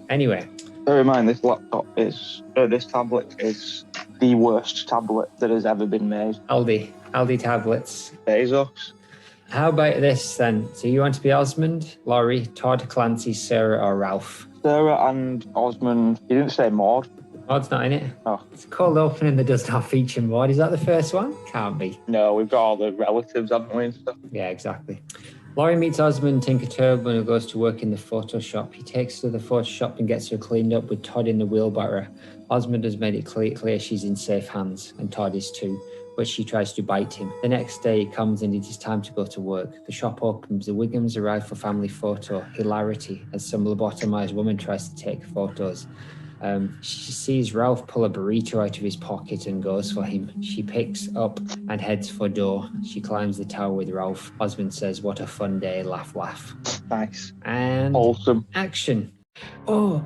Anyway. Bear in mind, this tablet is the worst tablet that has ever been made. Aldi tablets. Bezos. How about this then? So you want to be Osmond, Laurie, Todd, Clancy, Sarah, or Ralph? Sarah and Osmond. You didn't say Maude. Maude's not in it. Oh. It's a cold opening that does not feature Maude. Is that the first one? Can't be. No, we've got all the relatives, haven't we, and stuff? Yeah, exactly. Laurie meets Osmond Tinker Turbo who goes to work in the Photoshop. He takes her to the Photoshop and gets her cleaned up with Todd in the wheelbarrow. Osmond has made it clear she's in safe hands, and Todd is too, but she tries to bite him. The next day he comes and it is time to go to work. The shop opens, the Wiggums arrive for family photo. Hilarity as some lobotomized woman tries to take photos. She sees Ralph pull a burrito out of his pocket and goes for him. She picks up and heads for door. She climbs the tower with Ralph. Osmond says, "What a fun day, laugh, laugh." Nice. And awesome. Action. I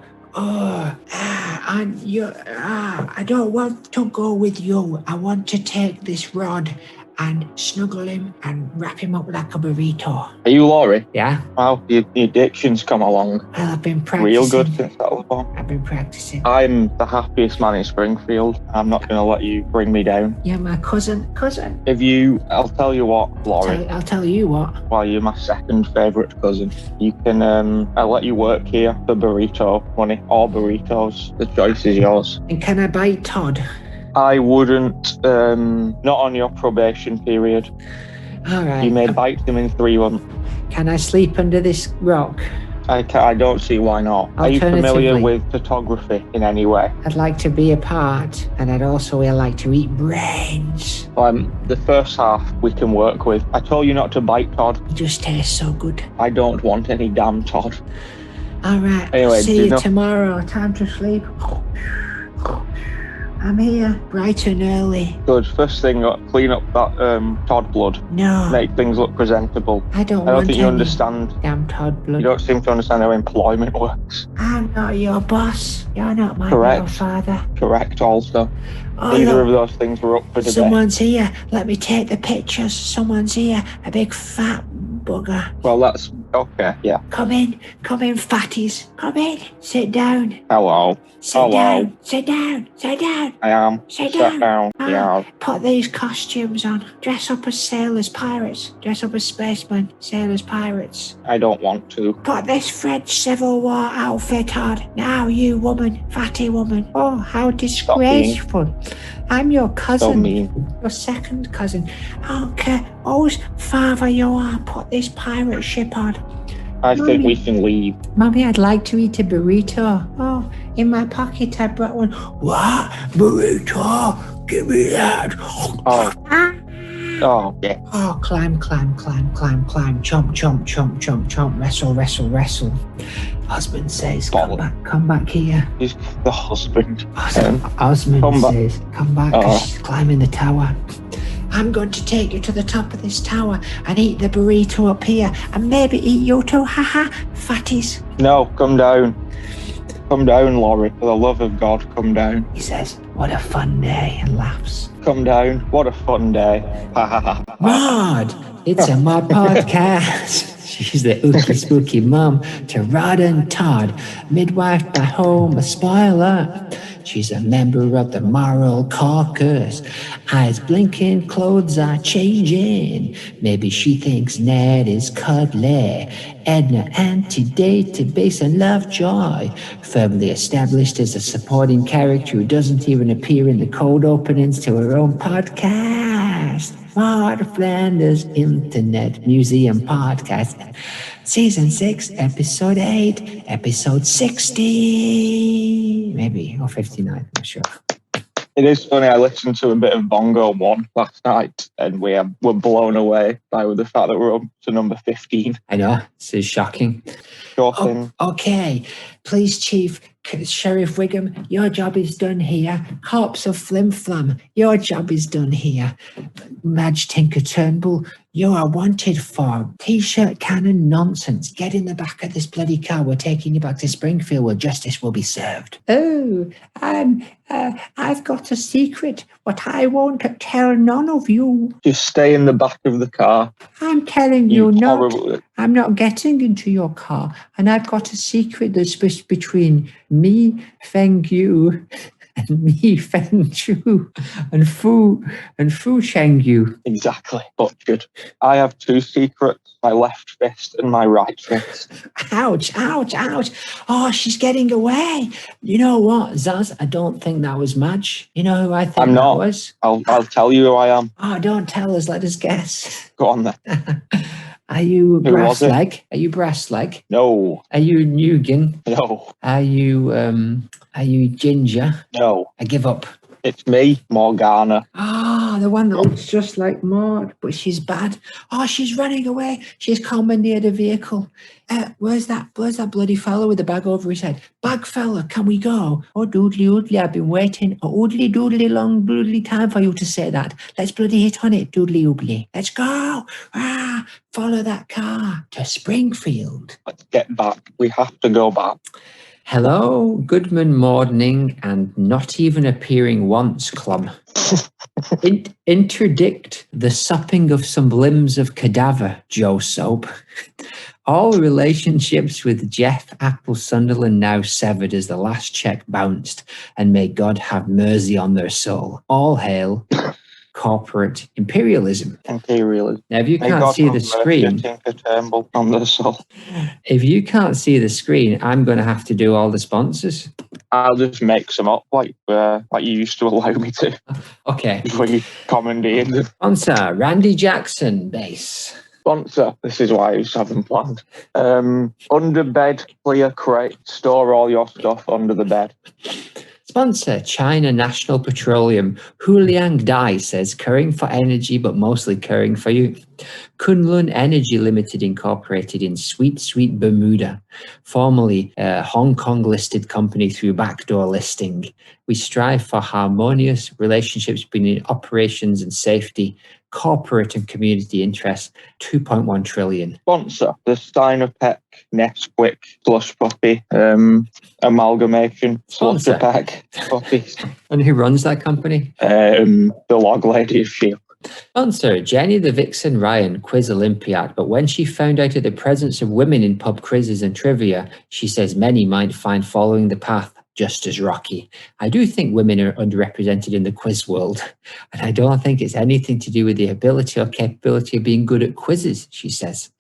don't want to go with you. I want to take this rod and snuggle him and wrap him up like a burrito. Are you Laurie? Yeah. Wow, your addiction's come along. Well, I've been practicing. Real good since that was born. I've been practicing. I'm the happiest man in Springfield. I'm not going to let you bring me down. You're my cousin. I'll tell you what, Laurie. I'll tell you what. Well, you're my second favourite cousin. You can, I'll let you work here for burrito money or burritos. The choice is yours. And can I bite Todd? I wouldn't, not on your probation period. All right. You may bite him in 3 months. Can I sleep under this rock? I don't see why not. Are you familiar with photography in any way? I'd like to be a part, and I'd also like to eat brains. The first half we can work with. I told you not to bite Todd. It just tastes so good. I don't want any damn Todd. All right. Anyway, see you tomorrow. Time to sleep. I'm here, bright and early. Good. First thing, clean up that Todd blood. No. Make things look presentable. I don't think you understand. Damn Todd blood. You don't seem to understand how employment works. I'm not your boss. You're not my real father. Correct also. Neither of those things were up for debate. Someone's here. Let me take the pictures. Someone's here. A big fat bugger. Well, that's okay, yeah. Come in, fatties. Come in. Sit down. Hello. Sit down. I am. Sit down. Yeah. Put these costumes on. Dress up as sailors, pirates. Dress up as spacemen, sailors, pirates. I don't want to. Put this French Civil War outfit on. Now, you woman, fatty woman. Oh, how disgraceful. I'm your cousin. So mean. Your second cousin. I don't care whose father you are. Put this pirate ship on. I think we can leave. Mommy, I'd like to eat a burrito. Oh, in my pocket I brought one. What? Burrito? Give me that. Oh, yeah. Oh, climb. Chomp. Wrestle. Husband says, come back here. He's the husband. Osmond says, come back. She's climbing the tower. I'm going to take you to the top of this tower and eat the burrito up here and maybe eat you too, haha, fatties. No, come down. Come down, Laurie. For the love of God, come down. He says, what a fun day, and laughs. Come down. What a fun day. Maude, it's a Maude podcast. She's the ooky spooky mum to Rod and Todd, midwife by home, a spoiler. She's a member of the moral caucus. Eyes blinking, clothes are changing. Maybe she thinks Ned is cuddly. Edna, anti-database and Lovejoy. Firmly established as a supporting character who doesn't even appear in the cold openings to her own podcast. Maude Flanders Internet Museum Podcast. Season 6, Episode 8, Episode 60. Maybe, or 59, I'm sure. It is funny, I listened to a bit of Bongo 1 last night and we were blown away by the fact that we're up to number 15. I know, this is shocking. Okay, Police Chief Sheriff Wiggum, your job is done here. Corpse of Flim Flam, your job is done here. Madge Tinker Turnbull, you are wanted for T-shirt cannon nonsense. Get in the back of this bloody car. We're taking you back to Springfield where justice will be served. Oh, I've got a secret, but I won't tell none of you. Just stay in the back of the car. I'm telling you not. I'm not getting into your car, and I've got a secret that's between me, Feng Yu, and me, Feng Chu, and Fu Cheng Yu. Exactly. Butchered. I have two secrets, my left fist and my right fist. Ouch, ouch, ouch. Oh, she's getting away. You know what, Zaz? I don't think that was Madge. You know who I think I'm that not. was? I'll tell you who I am. Oh, don't tell us. Let us guess. Go on then. Are you Who was Brass it? Leg? Are you Brass Leg? No. Are you Nugan? No. Are you Ginger? No. I give up. It's me, Morgana. Ah, the one that looks just like Maude, but she's bad. Oh, she's running away. She's commandeered a vehicle. Where's that bloody fella with the bag over his head? Bag fella, can we go? Oh, doodly oodly, I've been waiting a oodly doodly long doodly time for you to say that. Let's bloody hit on it, doodly oodly. Let's go. Ah, follow that car to Springfield. Let's get back. We have to go back. Hello, Goodman morning and not even appearing once, club. Interdict the supping of some limbs of cadaver, Joe Soap. All relationships with Jeff Apple Sunderland now severed as the last check bounced, and may God have mercy on their soul. All hail corporate imperialism. Imperialism. Now, if you May can't God see have the mercy screen, Tinker Turnbull on their soul. if you can't see the screen, I'm going to have to do all the sponsors. I'll just make some up like you used to allow me to. Okay. Before you commandeered them. Sponsor, Randy Jackson, bass. Sponsor, this is why I used to have them planned. Under bed, clear crate, store all your stuff under the bed. Sponsor, China National Petroleum. Hu Liang Dai says, caring for energy, but mostly caring for you. Kunlun Energy Limited Incorporated in sweet Bermuda, formerly a Hong Kong listed company through backdoor listing. We strive for harmonious relationships between operations and safety, corporate and community interests, 2.1 trillion. Sponsor, the Steinerpeck Nesquik Slush Puppy amalgamation. Sponsor. Slush Pack puppies. And who runs that company? The Log Lady of Shield. Sponsor, Jenny the Vixen Ryan, quiz Olympiad, but when she found out of the presence of women in pub quizzes and trivia, she says many might find following the path just as rocky. I do think women are underrepresented in the quiz world, and I don't think it's anything to do with the ability or capability of being good at quizzes, she says.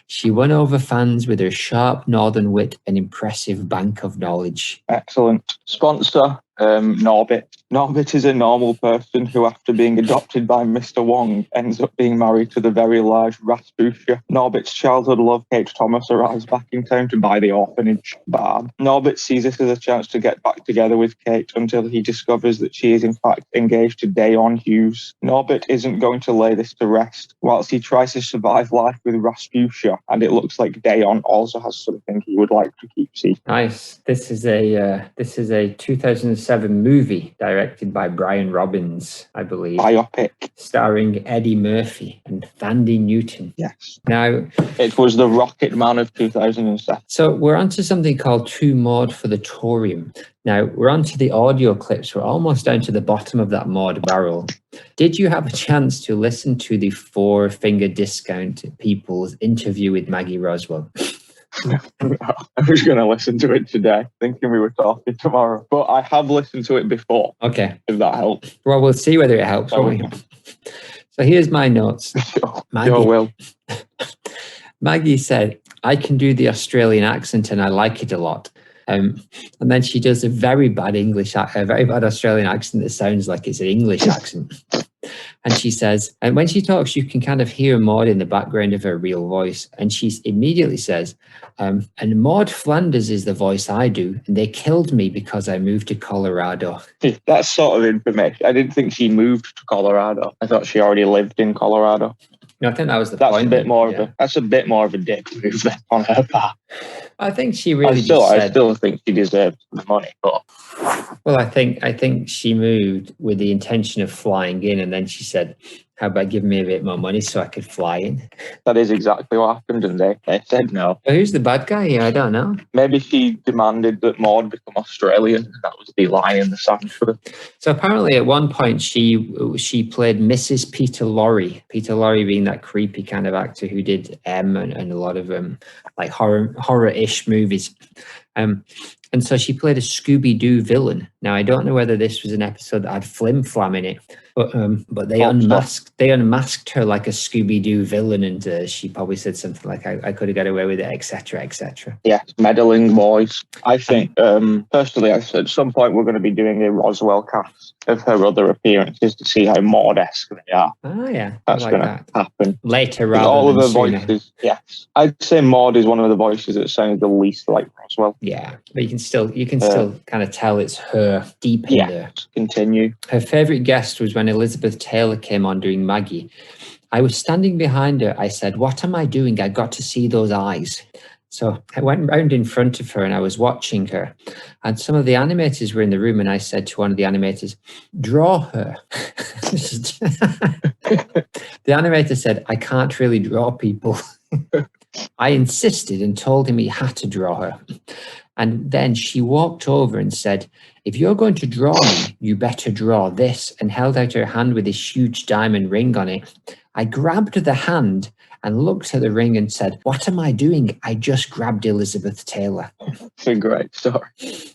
She won over fans with her sharp northern wit and impressive bank of knowledge. Excellent. Sponsor, Norbit. Norbit is a normal person who, after being adopted by Mr. Wong, ends up being married to the very large Rasputia. Norbit's childhood love, Kate Thomas, arrives back in town to buy the orphanage, Barb. Norbit sees this as a chance to get back together with Kate until he discovers that she is in fact engaged to Dayon Hughes. Norbit isn't going to lay this to rest. Whilst he tries to survive life with Rasputia, and it looks like Dayon also has something he would like to keep secret. Nice. This is a 2007 movie directed by Brian Robbins, I believe. Biopic. Starring Eddie Murphy and Thandie Newton. Yes. Now, it was the Rocket Man of 2007. So we're onto something called Two Maude for the Torium. Now, we're onto the audio clips. We're almost down to the bottom of that Maude barrel. Did you have a chance to listen to the Four Finger Discount people's interview with Maggie Roswell? No, I was going to listen to it today, thinking we were talking tomorrow. But I have listened to it before. Okay. If that helps. Well, we'll see whether it helps, won't we? So here's my notes. Maggie will. Maggie said, I can do the Australian accent and I like it a lot. And then she does a very bad Australian accent that sounds like it's an English accent. And she says, and when she talks, you can kind of hear Maude in the background of her real voice. And she immediately says, and Maude Flanders is the voice I do. And they killed me because I moved to Colorado. That's sort of information. I didn't think she moved to Colorado. I thought she already lived in Colorado. No, I think that was the point. That's a bit more of a dick move then on her part. I think she really I still think she deserves the money, but well, I think she moved with the intention of flying in, and then she said, how about giving me a bit more money so I could fly in? That is exactly what happened, and they said no. But who's the bad guy here? I don't know. Maybe she demanded that Maude become Australian, and that was the lie in the sand for her. So apparently at one point she played Mrs. Peter Lorre. Peter Lorre being that creepy kind of actor who did M and a lot of like horror-ish movies. And so she played a Scooby-Doo villain. Now, I don't know whether this was an episode that had Flim Flam in it, but they unmasked her like a Scooby-Doo villain, and she probably said something like, I could have got away with it, etc., etc. Yeah, meddling boys. I think, personally, at some point we're going to be doing a Roswell cast of her other appearances to see how Maude-esque they are. Oh, yeah. That's going to happen. Later, rather all than of her sooner. voices, yes. I'd say Maude is one of the voices that sounds the least like Roswell. Yeah, but you can still kind of tell it's her deep in there. Continue. Her favourite guest was when Elizabeth Taylor came on doing Maggie. I was standing behind her. I said, "What am I doing? I got to see those eyes." So I went round in front of her and I was watching her. And some of the animators were in the room, and I said to one of the animators, "Draw her." The animator said, "I can't really draw people." I insisted and told him he had to draw her. And then she walked over and said, "If you're going to draw me, you better draw this," and held out her hand with this huge diamond ring on it. I grabbed the hand and looked at the ring and said, "What am I doing? I just grabbed Elizabeth Taylor." It's a great story.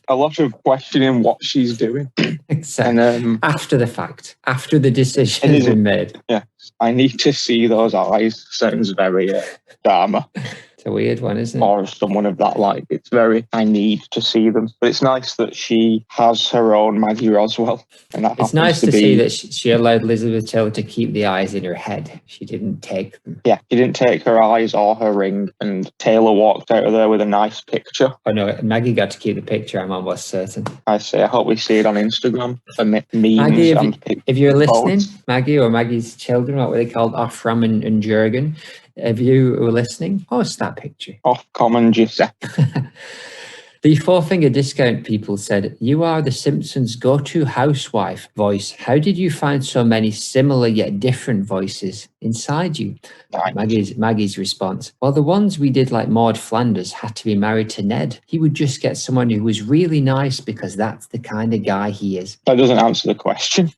A lot of questioning what she's doing. Except after the fact, after the decision has been made. Yeah, I need to see those eyes. Sounds very Dharma. It's a weird one, isn't it? Or someone of that like. It's very, I need to see them. But it's nice that she has her own Maggie Roswell. And that it's nice to see that she allowed Elizabeth Taylor to keep the eyes in her head. She didn't take them. Yeah, she didn't take her eyes or her ring. And Taylor walked out of there with a nice picture. Oh no, Maggie got to keep the picture, I'm almost certain. I hope we see it on Instagram for memes. Maggie, if you're listening, Maggie or Maggie's children, what were they called? Afram and Jurgen. If you were listening, post that picture. Off common Giuseppe. The Four-Finger Discount people said, "You are the Simpsons' go-to housewife voice. How did you find so many similar yet different voices inside you?" Maggie's response, "Well, the ones we did like Maude Flanders had to be married to Ned. He would just get someone who was really nice because that's the kind of guy he is." That doesn't answer the question.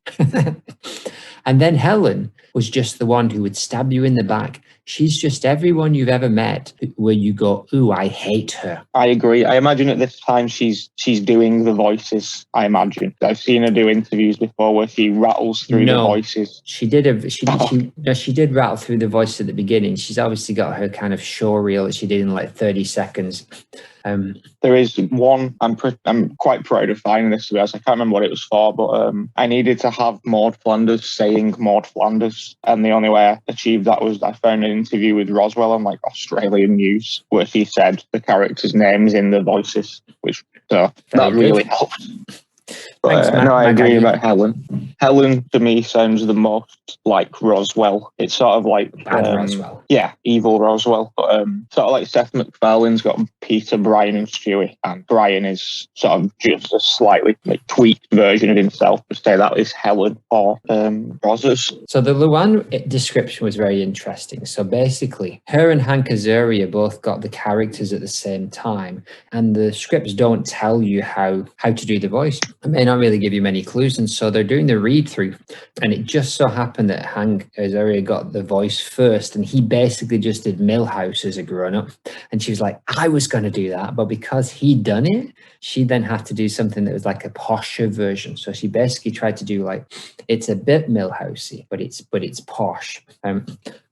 And then Helen was just the one who would stab you in the back. She's just everyone you've ever met where you go, "Ooh, I hate her." I agree. I imagine at this time she's doing the voices, I imagine. I've seen her do interviews before where she rattles through the voices. She did rattle through the voice at the beginning. She's obviously got her kind of show reel that she did in like 30 seconds. There is one, I'm quite proud of finding this, to be honest. I can't remember what it was for, but I needed to have Maude Flanders saying Maude Flanders, and the only way I achieved that was I found an interview with Roswell on like Australian news where she said the characters' names in the voices, which that really helped. But Thanks, no, I agree about Helen. Helen to me sounds the most like Roswell. It's sort of like Roswell. Yeah, evil Roswell. But sort of like Seth MacFarlane's got Peter, Brian, and Stewie, and Brian is sort of just a slightly tweaked version of himself. To say that is Helen or Rosas. So the Luann description was very interesting. So basically, her and Hank Azaria both got the characters at the same time, and the scripts don't tell you how to do the voice. It may not really give you many clues, and so they're doing the read through, and it just so happened that Hank Azaria got the voice first, and he basically just did Millhouse as a grown-up, and she was like, "I was going to do that," but because he'd done it, she then had to do something that was like a posher version. So she basically tried to do like, it's a bit Millhousey, but it's posh,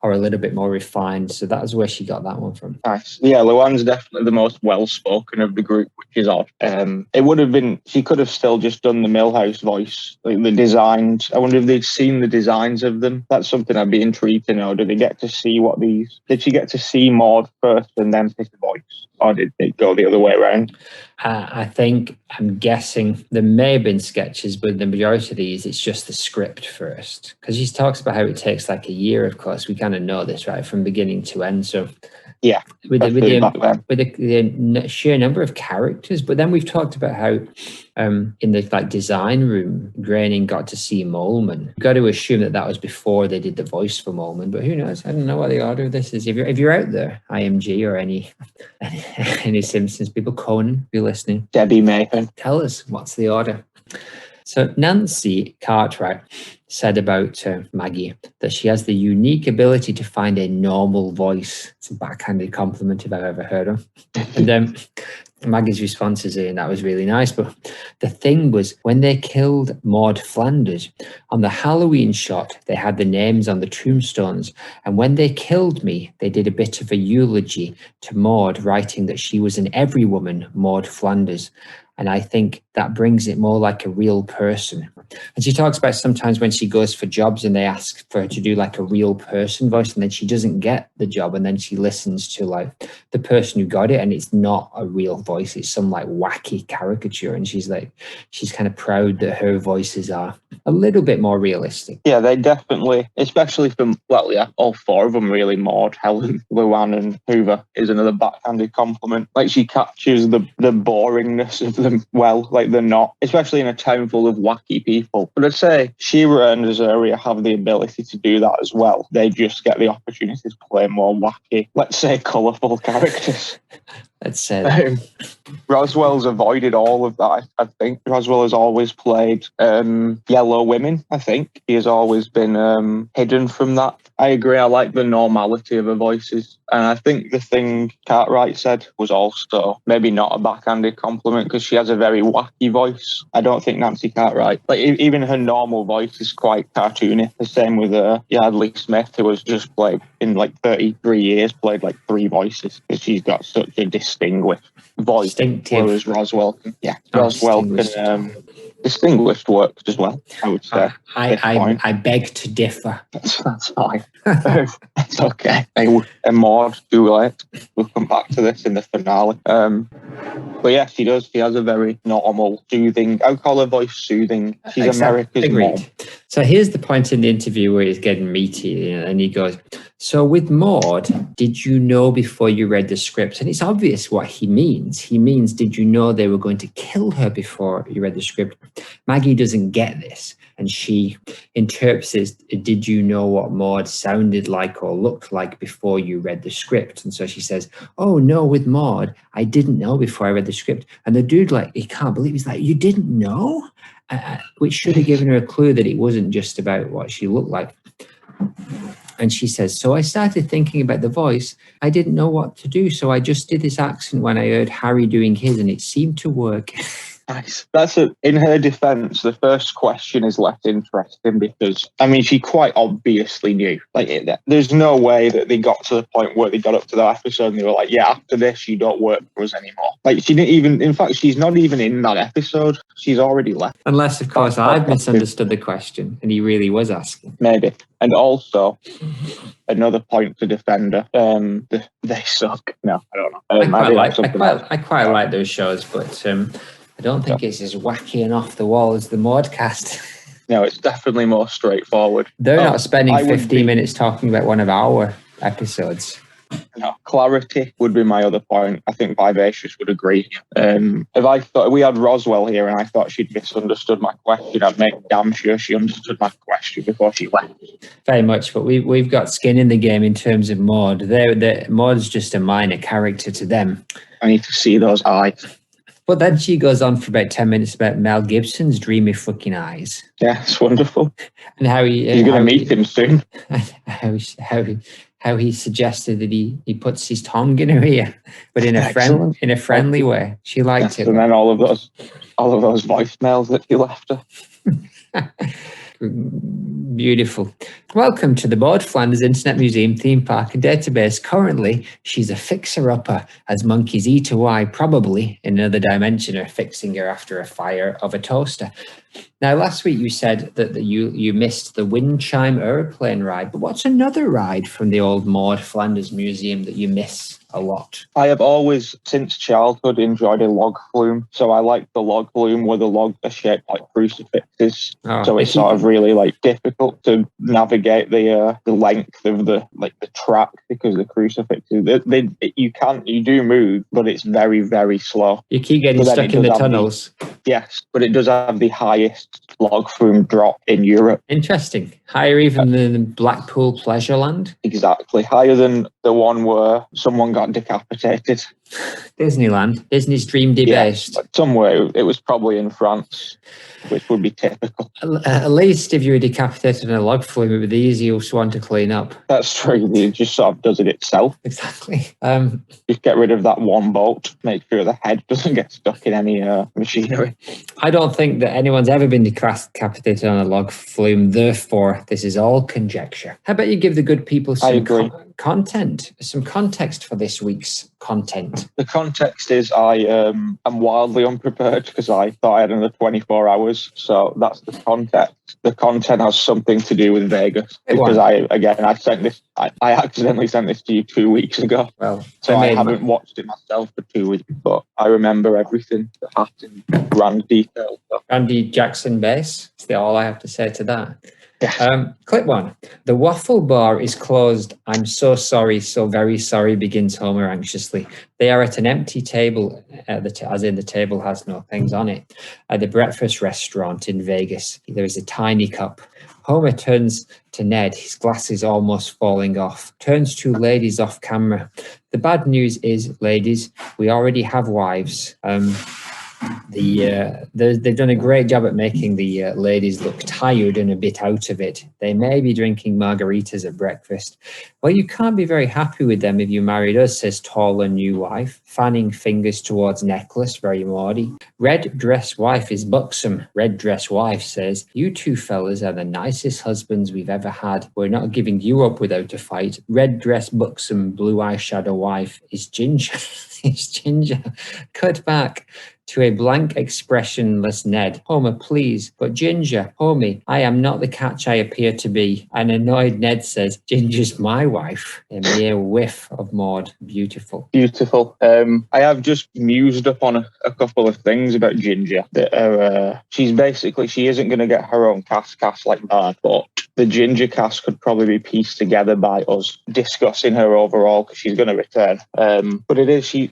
or a little bit more refined. So that was where she got that one from. Nice. Yeah, Luann's definitely the most well-spoken of the group, which is odd. It would have been, she could have still just done the Millhouse voice, like the designs. I wonder if they'd seen the designs of them. That's something I'd be intrigued to know. Did they get to see did she get to see Maude first and then pick a voice? Or did it go the other way around? I'm guessing there may have been sketches, but the majority of these, it's just the script first. Because she talks about how it takes like a year, of course. We kind of know this, right, from beginning to end. So Yeah, with back then. the sheer number of characters. But then we've talked about how in the design room, Groening got to see Moleman. You've got to assume that was before they did the voice for Moleman, but who knows? I don't know what the order of this is. If you're out there, IMG or any Simpsons people, Conan, if you're listening, Debbie Mason, tell us what's the order. So Nancy Cartwright said about Maggie that she has the unique ability to find a normal voice. It's a backhanded compliment if I've ever heard of. And Maggie's response is, and that was really nice. But the thing was, when they killed Maude Flanders, on the Halloween shot, they had the names on the tombstones. And when they killed me, they did a bit of a eulogy to Maude, writing that she was an every woman, Maude Flanders. And I think that brings it more like a real person. And she talks about sometimes when she goes for jobs and they ask for her to do a real person voice, and then she doesn't get the job, and then she listens to the person who got it, and it's not a real voice, it's some wacky caricature, and she's kind of proud that her voices are a little bit more realistic. Yeah, they definitely, especially from all four of them really. Maude, Helen, Luann and Hoover is another backhanded compliment. She captures the boringness of them well. They're not, especially in a town full of wacky people. But I'd say She-Ra and Azaria have the ability to do that as well. They just get the opportunity to play more wacky, let's say colourful characters. Let's say that. Roswell's avoided all of that. I think Roswell has always played yellow women. I think he has always been hidden from that. I agree. I like the normality of her voices. And I think the thing Cartwright said was also maybe not a backhanded compliment, because she has a very wacky voice. I don't think Nancy Cartwright, even her normal voice is quite cartoony. The same with Yardley Smith, who has just played in 33 years, played 3 voices, because she's got such a distinguished voice. Distinctive. Whereas Roswell can distinguished works as well, I would say. I beg to differ. That's fine. It's okay. And Maude, too late. We'll come back to this in the finale. But yeah, she does. She has a very normal, soothing. I would call her voice soothing. She's America's mom. So here's the point in the interview where he's getting meaty, and he goes, "So with Maude, did you know before you read the script?" And it's obvious what he means. He means, did you know they were going to kill her before you read the script? Maggie doesn't get this, and she interprets it, did you know what Maude sounded like or looked like before you read the script? And so she says, oh no, with Maude, I didn't know before I read the script. And the dude, he can't believe, he's like, you didn't know? Which should have given her a clue that it wasn't just about what she looked like. And she says, so I started thinking about the voice. I didn't know what to do, so I just did this accent when I heard Harry doing his, and it seemed to work. Nice. In her defense, the first question is less interesting because, she quite obviously knew. There's no way that they got to the point where they got up to that episode and they were like, yeah, after this, you don't work for us anymore. She didn't even, in fact, she's not even in that episode. She's already left. Unless, of course, I've misunderstood the question and he really was asking. Maybe. And also, another point to defend her, they suck. No, I don't know. I quite like those shows, but I don't think it's as wacky and off the wall as the Maudecast. No, it's definitely more straightforward. They're not spending 15 minutes talking about one of our episodes. No, clarity would be my other point. I think Vivacious would agree. If I thought we had Roswell here and I thought she'd misunderstood my question, I'd make damn sure she understood my question before she left. Very much, but we've got skin in the game in terms of Maude. Maude's just a minor character to them. I need to see those eyes. But then she goes on for about 10 minutes about Mel Gibson's dreamy fucking eyes. Yeah, it's wonderful. And how he's going to meet him soon. How he suggested that he puts his tongue in her ear, but in a friendly way. She liked it. And then all of those voicemails that he left her. Beautiful. Welcome to the Maude Flanders Internet Museum theme park and database. Currently, she's a fixer-upper as monkeys eat her why, probably in another dimension, are fixing her after a fire of a toaster. Now, last week you said that you missed the wind chime aeroplane ride, but what's another ride from the old Maude Flanders Museum that you miss a lot. I have always, since childhood, enjoyed a log flume. So I like the log flume where the logs are shaped like crucifixes. So it's sort of really like difficult to navigate the length of the track because the crucifixes, you do move, but it's very, very slow. You keep getting stuck in the tunnels. Yes, but it does have the highest log flume drop in Europe. Interesting. Higher even than Blackpool Pleasureland? Exactly. Higher than the one where someone got decapitated. Disneyland. Disney's dream debased. Yeah, somewhere. It was probably in France, which would be typical. At least if you were decapitated in a log flume, it would be the easiest one to clean up. That's true. It just sort of does it itself. Exactly. Just get rid of that one bolt. Make sure the head doesn't get stuck in any machinery. I don't think that anyone's ever been decapitated on a log flume. Therefore, this is all conjecture. How about you give the good people some content, some context for this week's content? The context is I am wildly unprepared because I thought I had another 24 hours. So that's the context. The content has something to do with Vegas because I accidentally sent this to you 2 weeks ago. Well, so I haven't watched it myself for 2 weeks, but I remember everything that happened in grand detail. Randy Jackson bass. That's all I have to say to that. Yes. Clip 1. The waffle bar is closed. I'm so sorry, so very sorry, begins Homer anxiously. They are at an empty table, as in the table has no things on it, at the breakfast restaurant in Vegas. There is a tiny cup. Homer turns to Ned, his glasses almost falling off, turns to ladies off camera. The bad news is, ladies, we already have wives. They've done a great job at making the ladies look tired and a bit out of it. They may be drinking margaritas at breakfast. Well, you can't be very happy with them if you married us, says taller new wife, fanning fingers towards necklace, very Maude. Red dress wife is buxom. Red dress wife says, you two fellas are the nicest husbands we've ever had. We're not giving you up without a fight. Red dress buxom blue eyeshadow wife is Ginger. Is Ginger. Cut back to a blank expressionless Ned. Homer, please. But Ginger, homie, I am not the catch I appear to be. An annoyed Ned says, Ginger's my wife. A mere whiff of Maude. Beautiful. Beautiful. I have just mused upon a couple of things about Ginger. That are, she isn't going to get her own cast like that, but the Ginger cast could probably be pieced together by us discussing her overall because she's going to return. But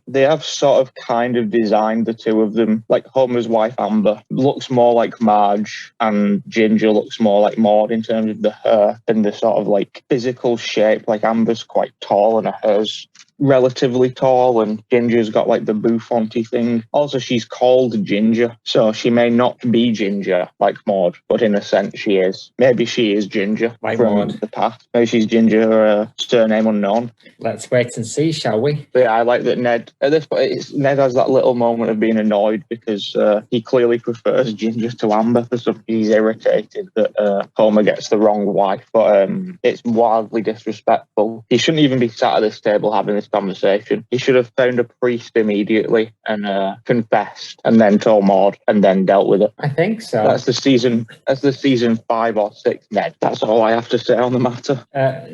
they have sort of kind of designed the two of them. Like Homer's wife, Amber, looks more like Marge and Ginger looks more like Maude in terms of the hair and the sort of like physical shape. Like Amber's quite tall and her hair's relatively tall and Ginger's got like the bouffanty thing. Also, she's called Ginger, so she may not be Ginger like Maude, but in a sense she is. Maybe she is Ginger like from Maude. The past. Maybe she's Ginger, her surname unknown. Let's wait and see, shall we? But yeah, I like that Ned, at this point, Ned has that little moment of being annoyed because he clearly prefers Ginger to Amber for something. He's irritated that Homer gets the wrong wife, but it's wildly disrespectful. He shouldn't even be sat at this table having this conversation. He should have found a priest immediately and confessed and then told Maude and then dealt with it. I think so. That's the season 5 or 6 Ned. That's all I have to say on the matter.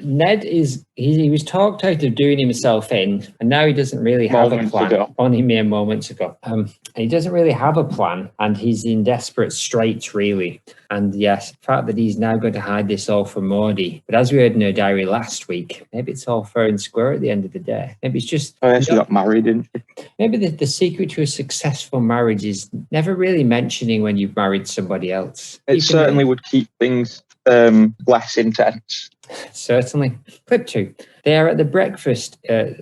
Ned he was talked out of doing himself in, and now he doesn't really have a plan. Only mere moments ago. And he doesn't really have a plan, and he's in desperate straits, really. And yes, the fact that he's now going to hide this all from Maude. But as we heard in her diary last week, maybe it's all fair and square at the end of the day. Maybe it's just... Oh, yeah, she got married, didn't she? Maybe the secret to a successful marriage is never really mentioning when you've married somebody else. It certainly would keep things less intense. Certainly. Clip 2. They are at the breakfast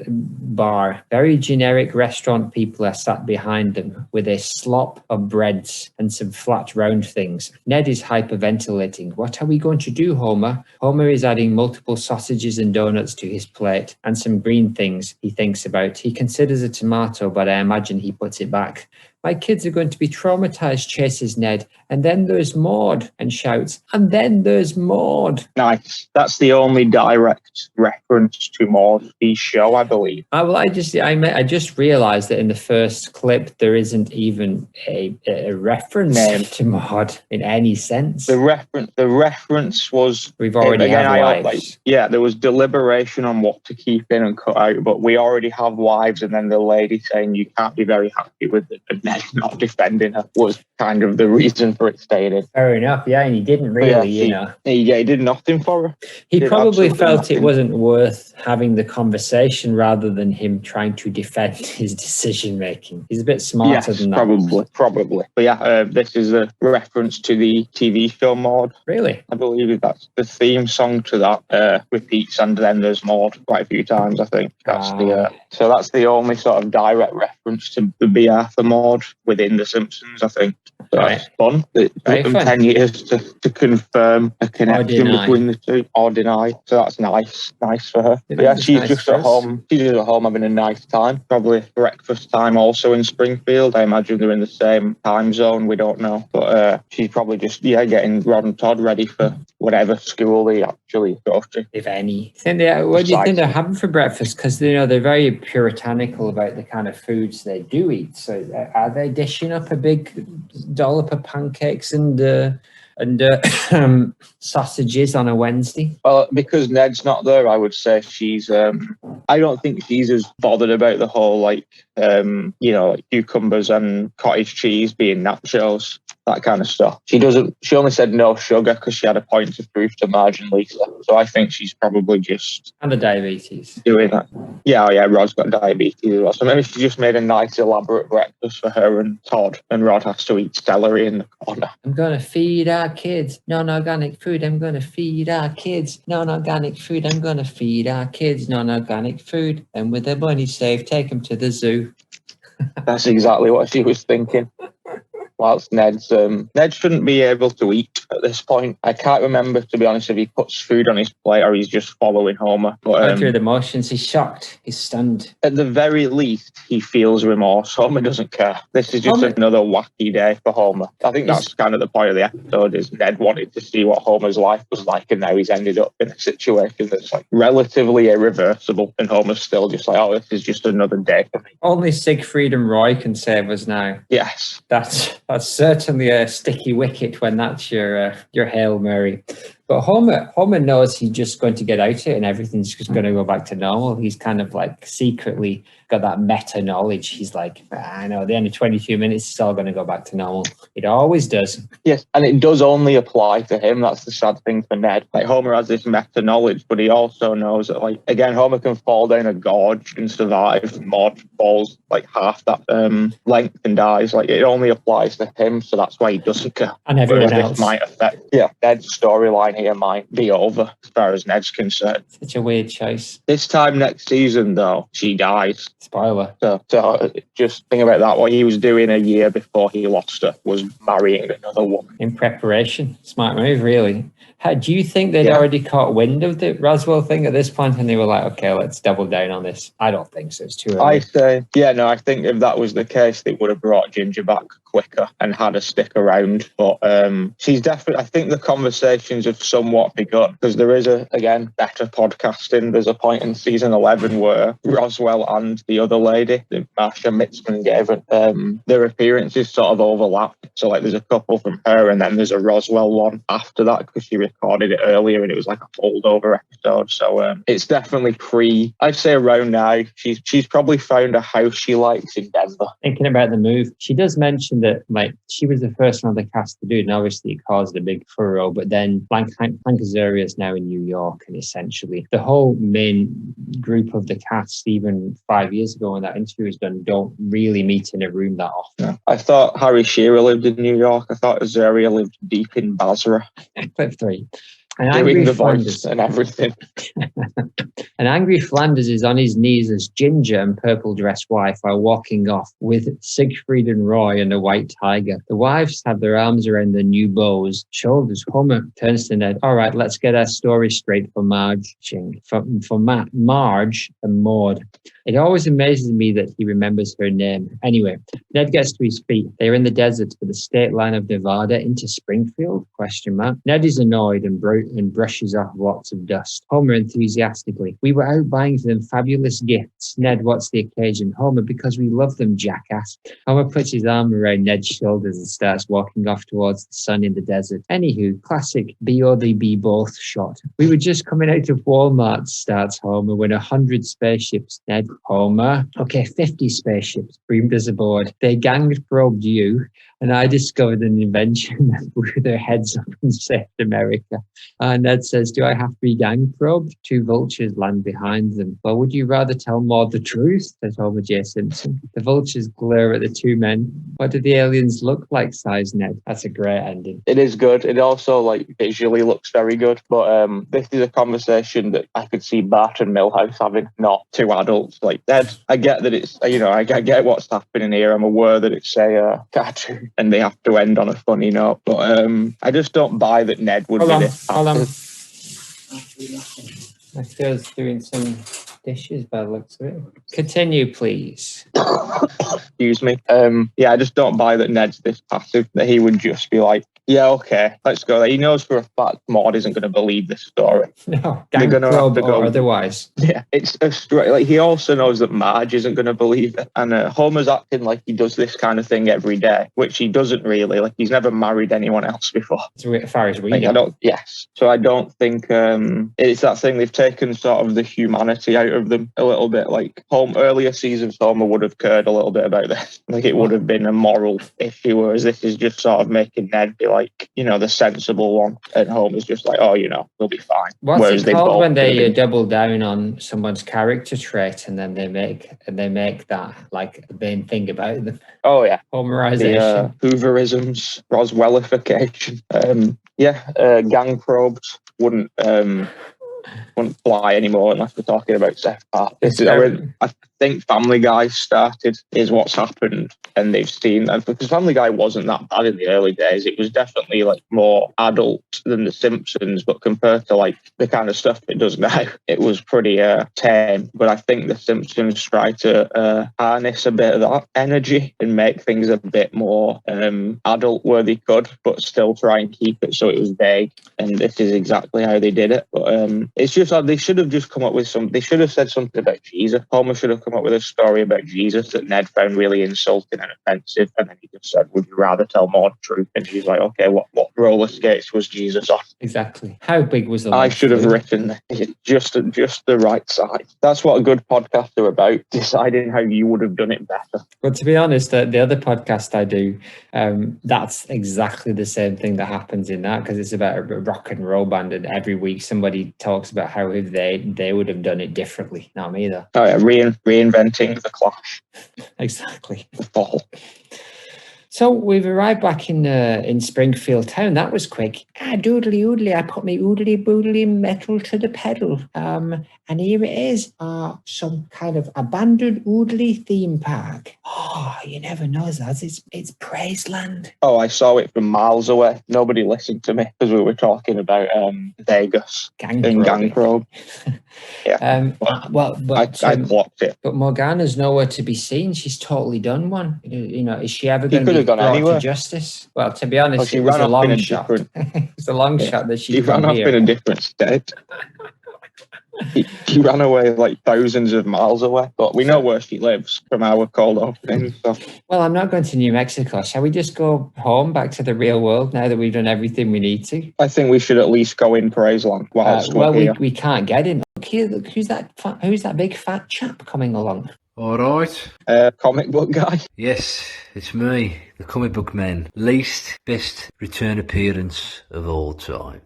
bar. Very generic restaurant people are sat behind them with a slop of breads and some flat round things. Ned is hyperventilating. What are we going to do, Homer? Homer is adding multiple sausages and donuts to his plate and some green things he thinks about. He considers a tomato, but I imagine he puts it back. My kids are going to be traumatized, chases Ned. And then there's Maude, and shouts, and then there's Maude. Nice. That's the only direct reference reference to Maude's show, I believe. I just realised that in the first clip there isn't even a reference to Maude in any sense. The reference was we've already had wives. There was deliberation on what to keep in and cut out, but we already have wives, and then the lady saying you can't be very happy with it, and Ned not defending her was kind of the reason for it staying in. Fair enough, and he didn't really, he did nothing for her. He probably felt it wasn't worth having the conversation rather than him trying to defend his decision making. He's a bit smarter than that. Probably. But this is a reference to the TV show Maude. Really? I believe that's the theme song to that repeats, and then there's Maude quite a few times, I think. That's so that's the only sort of direct reference to the Arthur Maude within The Simpsons, I think. So that's fun. It took them 10 years to confirm a connection between the two, or deny. So that's nice for her. But she's just at home. She's just at home having a nice time. Probably breakfast time also in Springfield. I imagine they're in the same time zone. We don't know. But she's probably just, getting Rod and Todd ready for whatever school they actually go to. If any. What do you think they're having for breakfast? Because, they're very puritanical about the kind of foods they do eat. So are they dishing up a big dollop of pancakes and sausages on a Wednesday? Well, because Ned's not there, I would say she's I don't think she's as bothered about the whole cucumbers and cottage cheese being nachos, that kind of stuff. She only said no sugar because she had a point of proof to Marge and Lisa. So I think she's probably just... And the diabetes. Doing that. Yeah, Rod's got diabetes as well. So maybe she just made a nice elaborate breakfast for her and Todd, and Rod has to eat celery in the corner. I'm going to feed our kids non-organic food. I'm going to feed our kids non-organic food. I'm going to feed our kids non-organic food. And with their money saved, take them to the zoo. That's exactly what she was thinking. Whilst Ned shouldn't be able to eat at this point. I can't remember, to be honest, if he puts food on his plate or he's just following Homer. But, going through the motions, he's shocked, he's stunned. At the very least, he feels remorse. Homer doesn't care. This is just another wacky day for Homer. I think that's kind of the point of the episode, is Ned wanted to see what Homer's life was like, and now he's ended up in a situation that's relatively irreversible, and Homer's still just this is just another day for me. Only Siegfried and Roy can save us now. Yes. That's certainly a sticky wicket when that's your Hail Mary. But Homer knows he's just going to get out it and everything's just going to go back to normal. He's kind of secretly got that meta knowledge. He's I know at the end of 22 minutes, it's all going to go back to normal. It always does. Yes, and it does only apply to him. That's the sad thing for Ned. Homer has this meta knowledge, but he also knows that, again, Homer can fall down a gorge and survive. Maude falls half that length and dies. It only applies to him, so that's why he doesn't care. And everyone else. This might affect, Ned's storyline here might be over as far as Ned's concerned. Such a weird choice. This time next season, though, she dies. Spoiler. So just think about that. What he was doing a year before he lost her was marrying another woman. In preparation. Smart move, really. Do you think they'd already caught wind of the Roswell thing at this point and they were okay, let's double down on this? I don't think so. It's too early. I think if that was the case, they would have brought Ginger back quicker and had her stick around. But she's definitely, I think the conversations have somewhat begun, because there is better podcasting. There's a point in season 11 where Roswell and the other lady, the Marsha Mitzman, gave their appearances sort of overlap. So there's a couple from her, and then there's a Roswell one after that because she recorded it earlier and it was a holdover episode. So it's definitely I'd say around now. She's probably found a house she likes in Denver. Thinking about the move, she does mention that she was the first one of the cast to do it, and obviously it caused a big furrow. But then Hank Azaria is now in New York, and essentially the whole main group of the cast, even 5 years ago when that interview was done, don't really meet in a room that often. Yeah. I thought Harry Shearer lived in New York. I thought Azaria lived deep in Basra. Clip 3. Doing the voice and everything. An angry Flanders is on his knees as Ginger and purple dress wife are walking off with Siegfried and Roy and a white tiger. The wives have their arms around their new beau's shoulders. Homer turns to Ned. All right, let's get our story straight for Marge. For Marge and Maude. It always amazes me that he remembers her name. Anyway, Ned gets to his feet. They're in the desert with the state line of Nevada into Springfield? Ned is annoyed and brushes off lots of dust. Homer enthusiastically. We were out buying them fabulous gifts. Ned, what's the occasion? Homer, because we love them, jackass. Homer puts his arm around Ned's shoulders and starts walking off towards the sun in the desert. Anywho, classic be or they be both shot. We were just coming out of Walmart, starts Homer, when 100 spaceships. Ned, Homer. Okay, 50 spaceships beamed us aboard. They gang probed you, and I discovered an invention that blew their heads up and saved America. Ned says, do I have to be gang probed? 2 vultures land behind them. Well, would you rather tell Maude the truth? Says Homer J. Simpson. The vultures glare at the 2 men. What do the aliens look like, sighs Ned? That's a great ending. It is good. It also visually looks very good. But this is a conversation that I could see Bart and Milhouse having, not 2 adults. Ned, I get that it's, I get what's happening here. I'm aware that it's a cartoon and they have to end on a funny note. But I just don't buy that Ned would be this. Hold on. I feel it's doing some dishes by the looks of it. Continue, please. Excuse me. I just don't buy that Ned's this passive, that he would just be like, yeah, okay, let's go there. He knows for a fact Maude isn't going to believe this story. No, they're going to have to go otherwise. Yeah, it's a straight. He also knows that Marge isn't going to believe it, and Homer's acting like he does this kind of thing every day, which he doesn't really. He's never married anyone else before, as far as we know. So I don't think it's that thing. They've taken sort of the humanity out of them a little bit. Earlier seasons, Homer would have cared a little bit about this. It would have been a moral issue, whereas this is just sort of making Ned be the sensible one, and Homer's just we'll be fine. What's it called when they double down on someone's character trait and then they make that the main thing about them? Oh yeah, Homerization, the Hooverisms, Roswellification. Gang probes wouldn't fly anymore unless we're talking about South Park. I think Family Guy started is what's happened, and they've seen that because Family Guy wasn't that bad in the early days. It was definitely more adult than The Simpsons, but compared to the kind of stuff it does now, it was pretty tame. But I think The Simpsons tried to harness a bit of that energy and make things a bit more adult where they could, but still try and keep it so it was vague. And this is exactly how they did it. But it's just they should have just come up with they should have said something about Jesus. Homer should have come up with a story about Jesus that Ned found really insulting and offensive, and then he just said, would you rather tell Maude the truth? And he's like, okay, what roller skates was Jesus on? Exactly. How big was the I should have written just the right size. That's what a good podcasts are about, deciding how you would have done it better. But to be honest, the other podcast I do, that's exactly the same thing that happens in that, because it's about a rock and roll band, and every week somebody talks about how they would have done it differently. Not me though. Oh yeah, reinventing the Clash. Exactly. The Fall. So we've arrived back in Springfield town. That was quick. Doodly oodly, I put me oodly boodly metal to the pedal. And here it is, some kind of abandoned oodly theme park. Oh, you never know, Zaz. It's Praiseland. Oh, I saw it from miles away. Nobody listened to me because we were talking about Vegas and Gang Probe. Yeah. I blocked it. But Morgana's nowhere to be seen. She's totally done one. Is she ever going to be brought to justice? Well, to be honest, it was a long shot. It's a long shot that she ran off in a different state. He ran away thousands of miles away, but we know where she lives from our cold opening. So. Well, I'm not going to New Mexico. Shall we just go home, back to the real world, now that we've done everything we need to? I think we should at least go in Praiseland whilst we're here. We can't get in. Look, who's that big fat chap coming along? All right. Comic book guy? Yes, it's me, the comic book man. Least best return appearance of all time.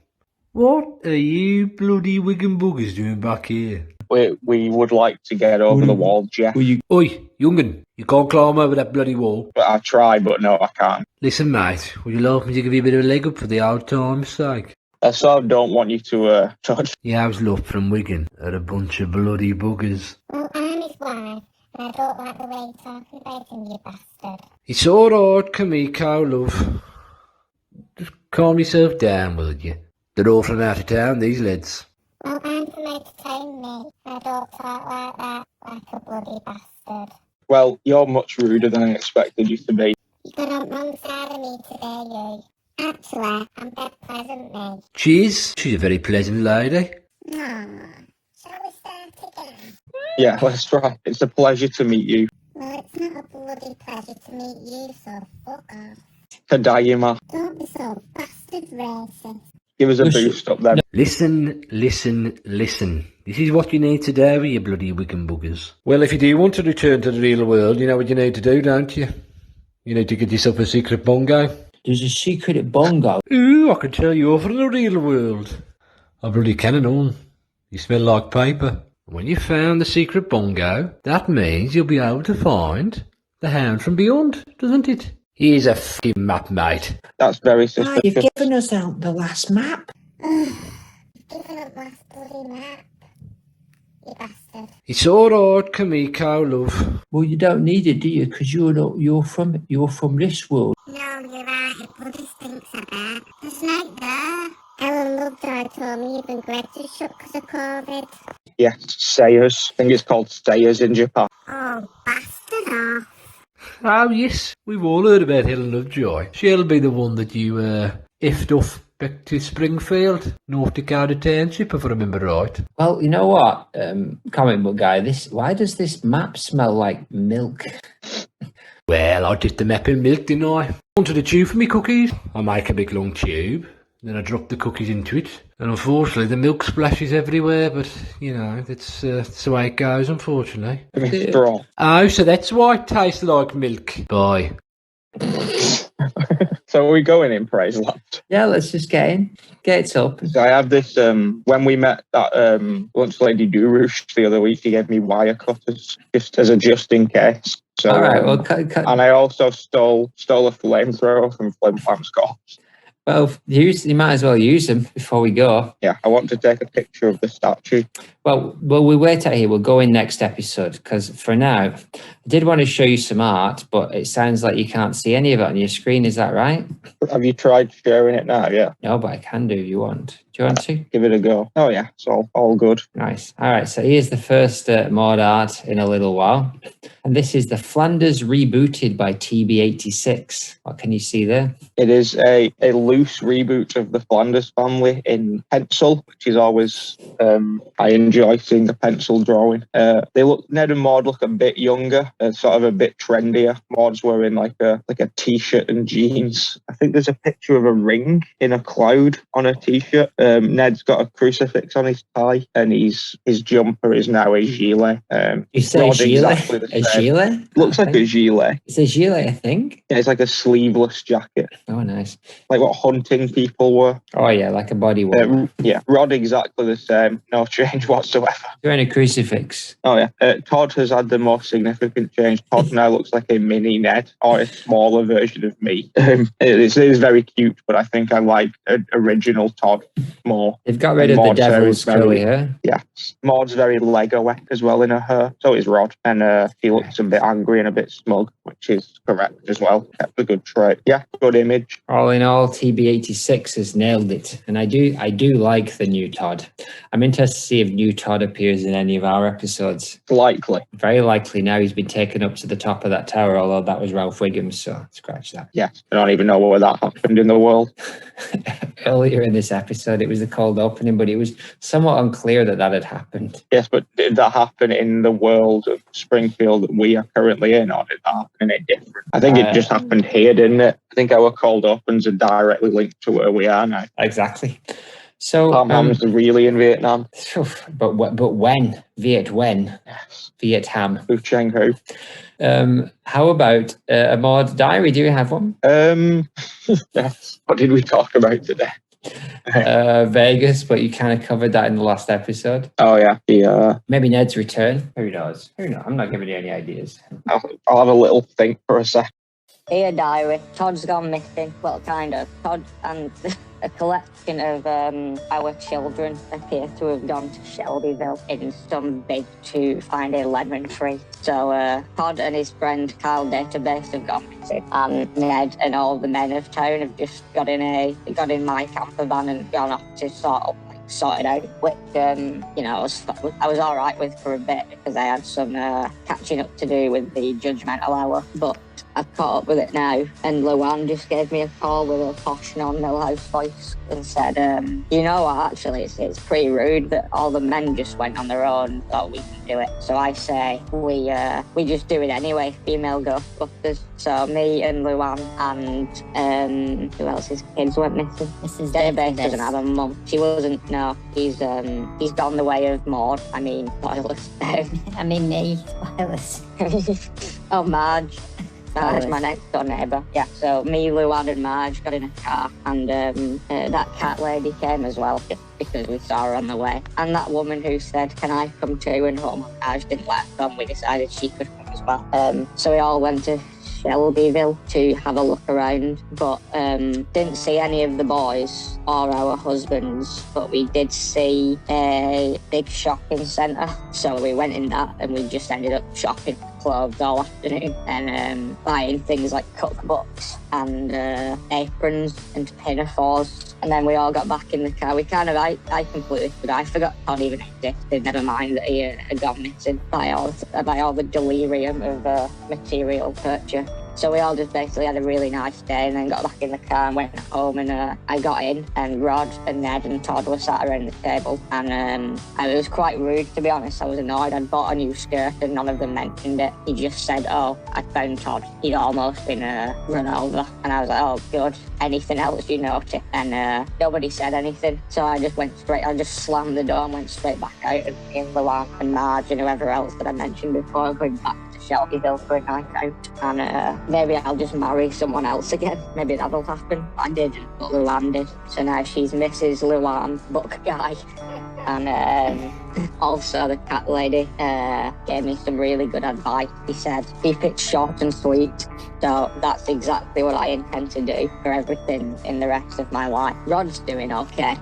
What are you bloody Wigan buggers doing back here? We would like to get over the wall, Jeff. Oi, young'un, you can't climb over that bloody wall. But I try, but no, I can't. Listen, mate, would you like me to give you a bit of a leg up for the old time's sake? I sort of don't want you to touch. Yeah, how's luck from Wigan are a bunch of bloody buggers. Well, I'm his wife, and I don't like the way you talk about him, you bastard. It's alright, Kamiko, love. Just calm yourself down, will you? They're all from out of town, these lads. Well, I'm from out of town, me. I don't talk like that, like a bloody bastard. Well, you're much ruder than I expected you to be. You got on the wrong side of me today, you. Actually, I'm dead pleasant, me. She's a very pleasant lady. Aw, shall we start again? Yeah, let's try. It's a pleasure to meet you. Well, it's not a bloody pleasure to meet you, so fuck off. Tadayima. Don't be so bastard racist. Give us a Push it. boost up there. Listen. This is what you need to do, you bloody Wickham buggers. Well, if you do want to return to the real world, you know what you need to do, don't you? You need to get yourself a secret bongo. There's a secret at Bongo. Ooh, I can tell you're from the real world. I bloody can and all. You smell like paper. When you've found the secret bongo, that means you'll be able to find the hound from beyond, doesn't it? Here's a f***ing map, mate. That's very Ah, you've suspicious. given us out the last map. Giving up my bloody map. You bastard. It's alright, Kamiko, love. Well, you don't need it, do you? Because you're from this world. No, you're right. It bloody stinks a bit. There's no there. Ellen Lovejoy told me even Greg is shut because of COVID. Yes, Sayers. I think it's called Sayers in Japan. Oh, bastard off. Oh, yes, we've all heard about Helen Lovejoy. She'll be the one that you, effed off back to Springfield, North Dakota Township, if I remember right. Well, you know what, comic book guy, why does this map smell like milk? Well, I dipped the map in milk, didn't I? Wanted a tube for me cookies. I make a big long tube, then I drop the cookies into it. And unfortunately, the milk splashes everywhere, but, you know, that's the way it goes, unfortunately. I mean, straw. Oh, so that's why it tastes like milk. Bye. So are we going in Praise Land? Yeah, let's just get in. Get it up. So I have this, when we met that lunch lady Durush the other week, she gave me wire cutters just as a just in case. So, All right, well, cut. and I also stole a flamethrower from Flim Flam's corpse. Well, you might as well use them before we go. Yeah, I want to take a picture of the statue. Well, we wait out here. We'll go in next episode because for now, I did want to show you some art, but it sounds like you can't see any of it on your screen. Is that right? Have you tried sharing it now? Yeah. No, but I can do if you want. Do you want to? Give it a go. Oh, yeah, it's all good. Nice. All right, so here's the first mod art in a little while. And this is the Flanders rebooted by TB86. What can you see there? It is a loose reboot of the Flanders family in pencil, which is always, I enjoy seeing the pencil drawing. Ned and Maude look a bit younger, sort of a bit trendier. Maude's wearing like a t-shirt and jeans. I think there's a picture of a ring in a cloud on a t-shirt. Ned's got a crucifix on his tie, and his jumper is now a gilet. You say gilet? Exactly the A same. gilet? Looks like a gilet. It's a gilet, I think. Yeah, it's like a sleeveless jacket, Oh, nice. like what hunting people were. Oh, yeah, like a body warmer. Yeah, Rod exactly the same. No change whatsoever. You're in a crucifix. Oh yeah, Todd has had the most significant change. Todd now looks like a mini Ned or a smaller version of me. It is very cute, but I think I like original Todd more. They've got rid of the Maude's devil's very- curly hair. Yeah, Maud's very Lego-esque as well in her hair. So is Rod, and he looks a bit angry and a bit smug, which is correct as well. Kept a good trait. Yeah, good image. All in all, TB86 has nailed it, and I do like the new Todd. I'm interested to see if new Todd appears in any of our episodes. Likely. Very likely now he's been taken up to the top of that tower, although that was Ralph Wiggum, so scratch that. Yes, I don't even know where that happened in the world. Earlier in this episode, it was the cold opening, but it was somewhat unclear that had happened. Yes, but did that happen in the world of Springfield that we are currently in, or did that happen in a different? I think it just happened here, didn't it? I think our cold opens are directly linked to where we are now. Exactly. So, Ham's really in Vietnam. but when? When? Yes. Vietnam. Hu Cheng Hu. How about a mod diary? Do you have one? Yes. What did we talk about today? Vegas, but you kind of covered that in the last episode. Oh yeah, Maybe Ned's return. Who knows? I'm not giving you any ideas. I'll have a little think for a sec. Dear diary, Todd's gone missing. Well, kind of. Todd and a collection of our children appear to have gone to Shelbyville in some bid to find a lemon tree. So Todd and his friend Kyle Database have gone missing, and Ned and all the men of town have just got in my camper van and gone off to sort of like sorted out, which, I was all right with for a bit because I had some catching up to do with the judgmental hour, but I've caught up with it now, and Luann just gave me a call with a posh non-Mill House voice and said, you know what, actually, it's pretty rude that all the men just went on their own, thought we can do it. So I say, we just do it anyway, female Ghostbusters. So me and Luann and, who else's kids went missing? Mrs. Database doesn't have a mum. She wasn't, no, he's gone the way of Maude, Maudeless. I mean me, spoilers. Oh, Marge. That's my next door neighbour. Yeah, so me, Luann and Marge got in a car, and that cat lady came as well, just because we saw her on the way. And that woman who said, can I come too? And Marge didn't let her come. We decided she could come as well. So we all went to Shelbyville to have a look around, but didn't see any of the boys or our husbands, but we did see a big shopping centre. So we went in that, and we just ended up shopping clothes all afternoon and buying things like cookbooks and aprons and pinafores. And then we all got back in the car. I completely forgot. I forgot Todd even existed, never mind that he had gone missing by all the delirium of material purchase. So we all just basically had a really nice day and then got back in the car and went home, and I got in and Rod and Ned and Todd were sat around the table, and it was quite rude, to be honest. I was annoyed. I'd bought a new skirt and none of them mentioned it. He just said, oh, I found Todd. He'd almost been run over. And I was like, oh, good. Anything else you noticed? And nobody said anything. So I just slammed the door and went straight back out, and me and Luann and Marge and whoever else that I mentioned before going back to Shelbyville for a night out. And maybe I'll just marry someone else again. Maybe that'll happen. I didn't, but Luann did. So now she's Mrs. Luann Book Guy. And also the cat lady gave me some really good advice. He said, keep it short and sweet. So that's exactly what I intend to do for everything in the rest of my life. Rod's doing okay.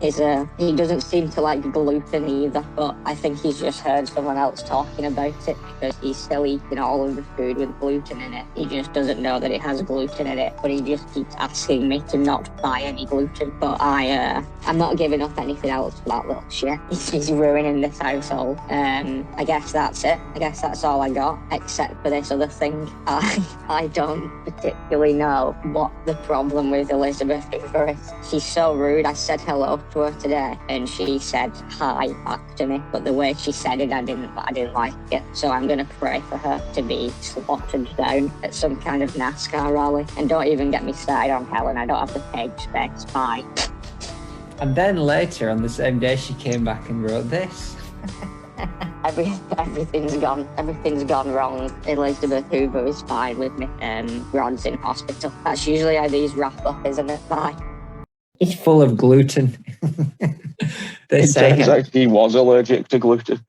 He doesn't seem to like gluten either, but I think he's just heard someone else talking about it because he's still eating all of the food with gluten in it. He just doesn't know that it has gluten in it, but he just keeps asking me to not buy any gluten. But I'm not giving up anything else for that little shit. He's ruining this household. I guess that's it. I guess that's all I got, except for this other thing. I don't particularly know what the problem with Elizabeth Hoover is. She's so rude. I said hello to her today and she said hi back to me, but the way she said it I didn't like it. So I'm gonna pray for her to be slaughtered down at some kind of NASCAR rally. And don't even get me started on Helen. I don't have the page space. Bye. And then later on the same day she came back and wrote this. Everything's gone wrong. Elizabeth Hoover is fine with me. Rod's in hospital. That's usually how these wrap up, isn't it? Bye. He's full of gluten. They say turns out he was allergic to gluten.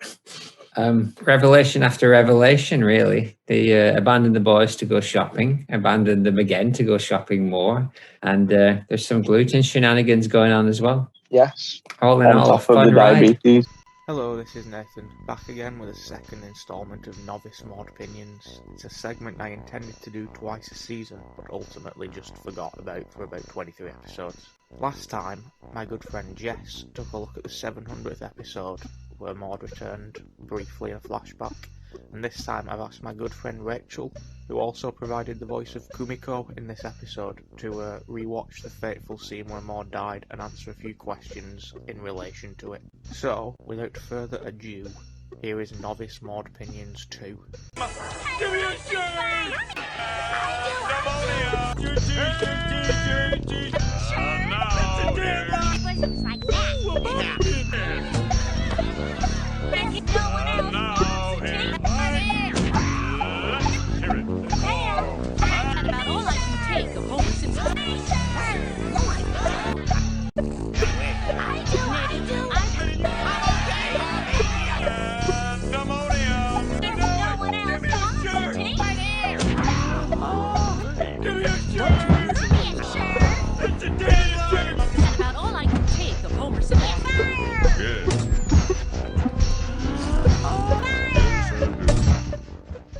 Revelation after revelation, really. They abandoned the boys to go shopping, abandoned them again to go shopping more, and there's some gluten shenanigans going on as well. Yes. All in on all, top a of fun the ride. diabetes. Hello, this is Nathan, back again with a second instalment of Novice Maudepinions. It's a segment I intended to do twice a season, but ultimately just forgot about for about 23 episodes. Last time, my good friend Jess took a look at the 700th episode, where Maude returned briefly in a flashback, and this time I've asked my good friend Rachel, who also provided the voice of Kumiko in this episode, to rewatch the fateful scene where Maude died and answer a few questions in relation to it. So, without further ado, here is Novice Maudepinions 2. Give me a shake!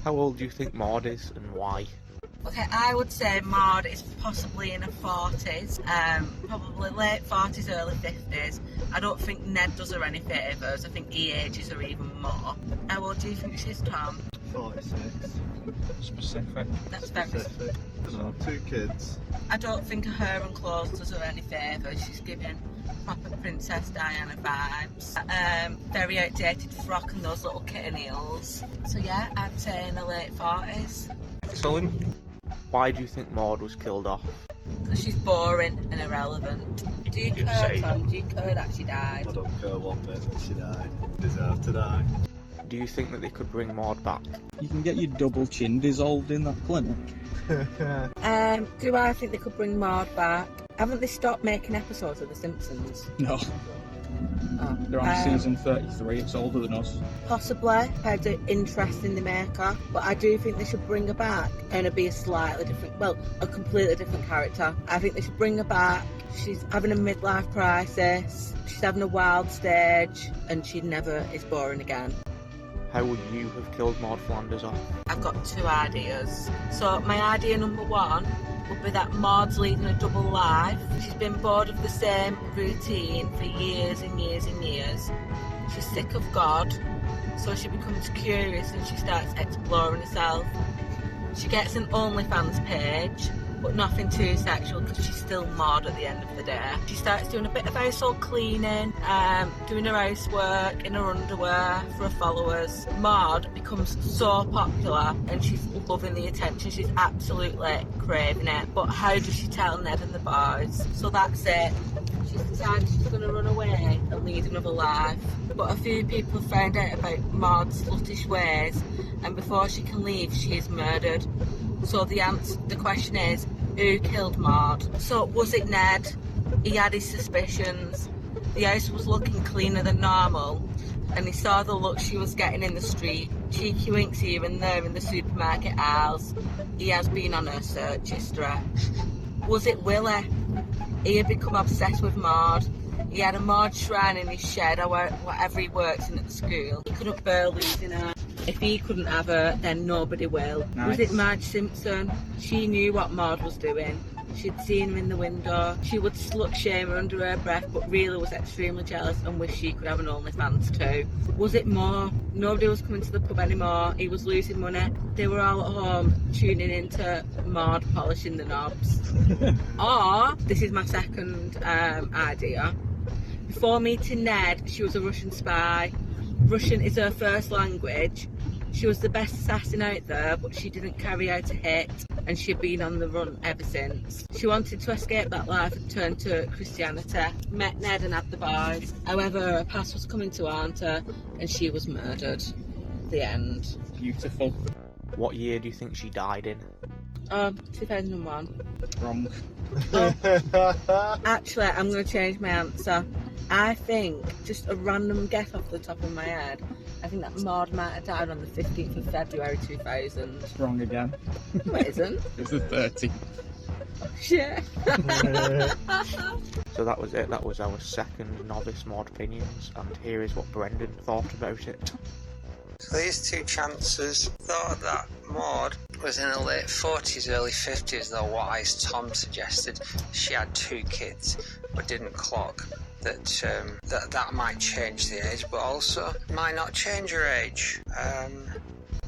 How old do you think Maude is, and why? Okay, I would say Maude is possibly in her 40s, probably late 40s, early 50s. I don't think Ned does her any favours. I think he ages her even more. How old do you think she's, Tom? 46. Specific. That's very specific. No, 2 kids. I don't think her and clothes does her any favours. She's giving proper Princess Diana vibes. Very outdated frock and those little kitten heels. So yeah, I'd say in her late 40s. Excellent. Why do you think Maude was killed off? Because she's boring and irrelevant. Do you care, Tom? Do you care that she died? I don't care one bit that she died. Deserved to die. Do you think that they could bring Maude back? You can get your double chin dissolved in that clinic. Do I think they could bring Maude back? Haven't they stopped making episodes of The Simpsons? No. Oh. They're on season 33, it's older than us. Possibly, how interesting they make her, but I do think they should bring her back and it'd be a slightly different, well, a completely different character. I think they should bring her back. She's having a midlife crisis, she's having a wild stage, and she never is boring again. How would you have killed Maude Flanders off? I've got 2 ideas. So my idea number 1 would be that Maude's leading a double life. She's been bored of the same routine for years and years and years. She's sick of God, so she becomes curious and she starts exploring herself. She gets an OnlyFans page, but nothing too sexual because she's still Maude at the end of the day. She starts doing a bit of household cleaning, doing her housework in her underwear for her followers. Maude becomes so popular and she's loving the attention. She's absolutely craving it. But how does she tell Ned and the boys? So that's it. She's decided she's going to run away and lead another life. But a few people found out about Maude's sluttish ways, and before she can leave, she is murdered. So the question is, who killed Maude? So was it Ned? He had his suspicions. The house was looking cleaner than normal, and he saw the look she was getting in the street. Cheeky winks here and there in the supermarket aisles. He has been on her search history. Was it Willie? He had become obsessed with Maude. He had a Maude shrine in his shed or whatever he works in at the school. He couldn't bear losing her. If he couldn't have her, then nobody will. Nice. Was it Marge Simpson? She knew what Maude was doing. She'd seen her in the window. She would slut shame her under her breath, but really was extremely jealous and wished she could have an OnlyFans too. Was it Mo? Nobody was coming to the pub anymore. He was losing money. They were all at home tuning into Maude polishing the knobs. Or, this is my second idea. Before meeting Ned, she was a Russian spy. Russian is her first language. She was the best assassin out there, but she didn't carry out a hit, and she'd been on the run ever since. She wanted to escape that life and turn to Christianity, met Ned and had the boys. However, her past was coming to haunt her, and she was murdered. The end. Beautiful. What year do you think she died in? 2001. Wrong. Actually, I'm going to change my answer. I think, just a random guess off the top of my head, I think that Maude might have died on the 15th of February 2000. Wrong again. No, it isn't. It's the 13th. Shit. So that was it. That was our second Novice Maudepinions, and here is what Brendan thought about it. So these 2 chancers thought that Maude was in her late 40s, early 50s, though wise Tom suggested she had 2 kids, but didn't clock that might change the age, but also might not change her age.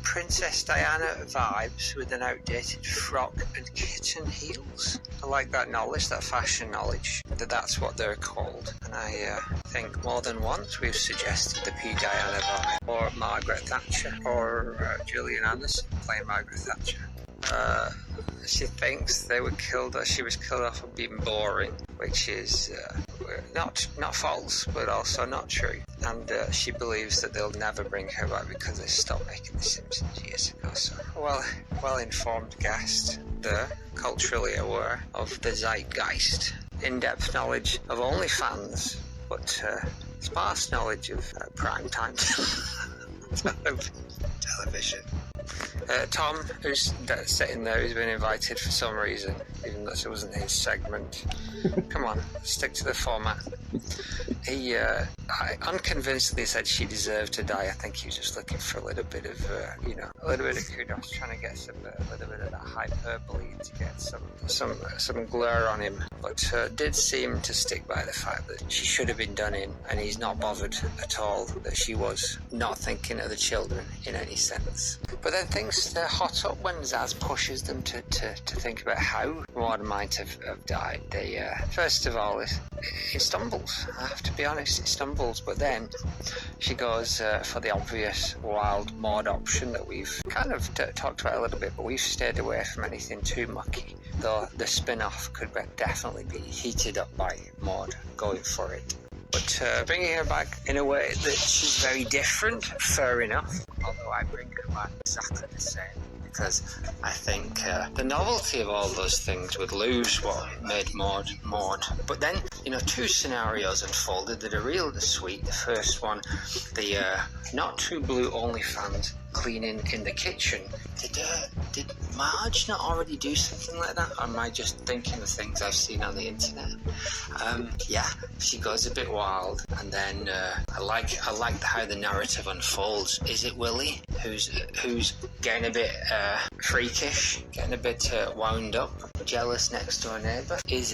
Princess Diana vibes with an outdated frock and kitten heels. I like that knowledge, that fashion knowledge, that's what they're called. And I think more than once we've suggested the P. Diana vibe, or Margaret Thatcher, or Gillian Anderson playing Margaret Thatcher. She thinks she was killed off of being boring, which is not false, but also not true. And she believes that they'll never bring her back because they stopped making The Simpsons years ago. So, well-informed guest there, culturally aware of the zeitgeist, in-depth knowledge of OnlyFans, but sparse knowledge of primetime television. Tom, who's sitting there, who's been invited for some reason, even though it wasn't his segment. Come on, stick to the format. He unconvincedly said she deserved to die. I think he was just looking for a little bit of, a little bit of kudos, trying to get a little bit of that hyperbole to get some glare on him. But did seem to stick by the fact that she should have been done in, and he's not bothered at all that she was not thinking of the children in any sense. But then things hot up when Zaz pushes them to think about how Maude might have died. They first of all, it stumbles. I have to be honest, it stumbles. But then she goes for the obvious wild Maude option that we've kind of talked about a little bit, but we've stayed away from anything too mucky. Though the spin-off could definitely be heated up by Maude going for it. But bringing her back in a way that she's very different, fair enough. Although I bring her back exactly the same, because I think the novelty of all those things would lose what made Maude Maude. But then, two scenarios unfolded that are real sweet. The first one, the not true blue OnlyFans cleaning in the kitchen. Did Marge not already do something like that? Or am I just thinking of things I've seen on the internet? Yeah, she goes a bit wild, and then I like how the narrative unfolds. Is it Willie who's getting a bit freakish, getting a bit wound up, jealous next door neighbour? Is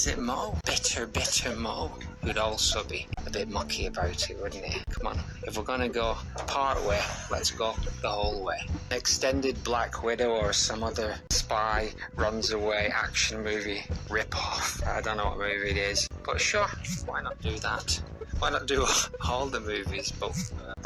it Mo? Bitter Mo, who'd also be a bit mucky about it, wouldn't he? Come on, if we're gonna go part way, let's go the whole way. Extended Black Widow or some other spy runs away action movie rip-off. I don't know what movie it is, but sure, why not do that? Why not do all the movies, but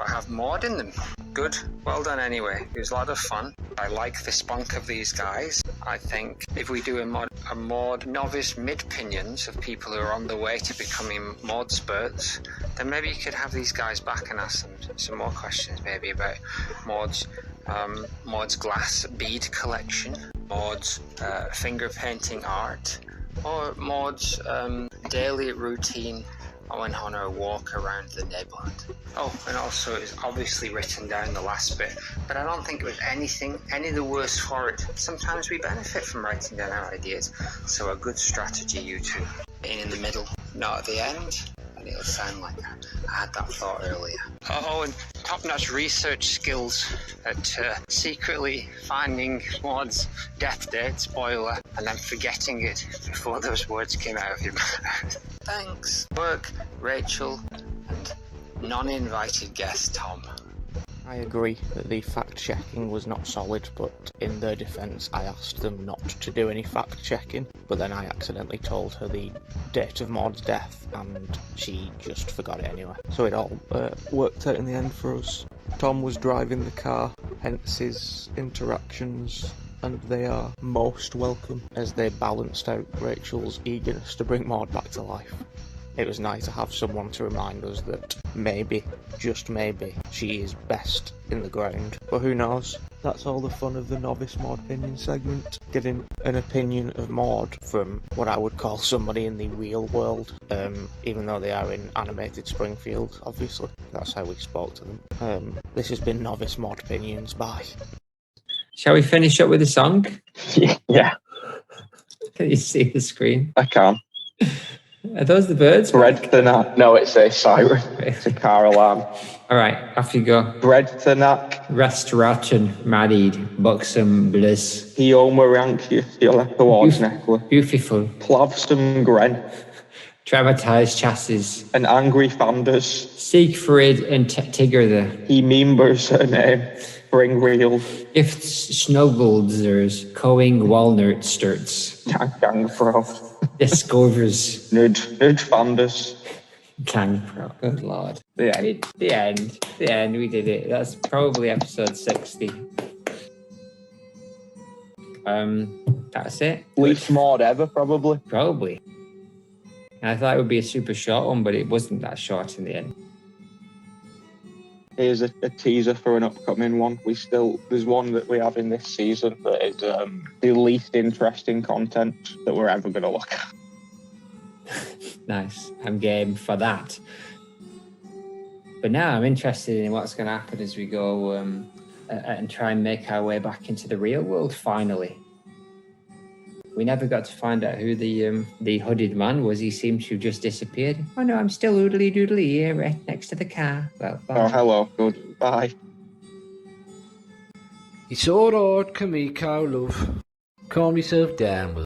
have Maude in them? Good, well done anyway. It was a lot of fun. I like the spunk of these guys. I think if we do a Maude Novice Maudepinions of people who are on the way to becoming Maude spurts, then maybe you could have these guys back and ask them some more questions, maybe about Maude's glass bead collection, Maude's finger painting art, or Maude's daily routine on her walk around the neighbourhood. Oh, and also it was obviously written down the last bit, but I don't think it was any the worse for it. Sometimes we benefit from writing down our ideas, so a good strategy, you two. Being in the middle, not at the end, and it'll sound like I had that thought earlier. Oh, and top-notch research skills at secretly finding Maude's death date, spoiler, and then forgetting it before those words came out of your mouth. Thanks. Work, Rachel, and non-invited guest Tom. I agree that the fact-checking was not solid, but in their defence I asked them not to do any fact-checking, but then I accidentally told her the date of Maude's death, and she just forgot it anyway. So it all worked out in the end for us. Tom was driving the car, hence his interactions, and they are most welcome as they balanced out Rachel's eagerness to bring Maude back to life. It was nice to have someone to remind us that maybe, just maybe, she is best in the ground. But who knows? That's all the fun of the Novice Maudepinion segment. Getting an opinion of Maude from what I would call somebody in the real world, even though they are in animated Springfield, obviously. That's how we spoke to them. This has been Novice Maudepinions. Bye. Shall we finish up with a song? Yeah. Can you see the screen? I can. Are those the birds? Bread tonight. No, it's a siren. It's a car alarm. All right, off you go. Bread tonight. Restaurant married, buxom bliss. Hioma rankius, you'll have towards necklace. Beautiful. Plavsome gren. Traumatized chassis. An angry Flanders. Siegfried and Tigger. He members her name. Bring real. Gifts Schnogulders, Coing Walnut Sturts. Gang Pro. Discovers. Nud Flanders. Gang Pro. Good lord. The end. We did it. That's probably episode 60. That's it. Least Maude ever, probably. Probably. I thought it would be a super short one, but it wasn't that short in the end. Here's a teaser for an upcoming one. There's one that we have in this season that is the least interesting content that we're ever going to look at. Nice. I'm game for that. But now I'm interested in what's going to happen as we go and try and make our way back into the real world finally. We never got to find out who the hooded man was. He seemed to have just disappeared. Oh no, I'm still oodly doodly here, right next to the car. Well, bye. Oh, hello. Good. Bye. It's alright, Kamiko, love. Calm yourself down, will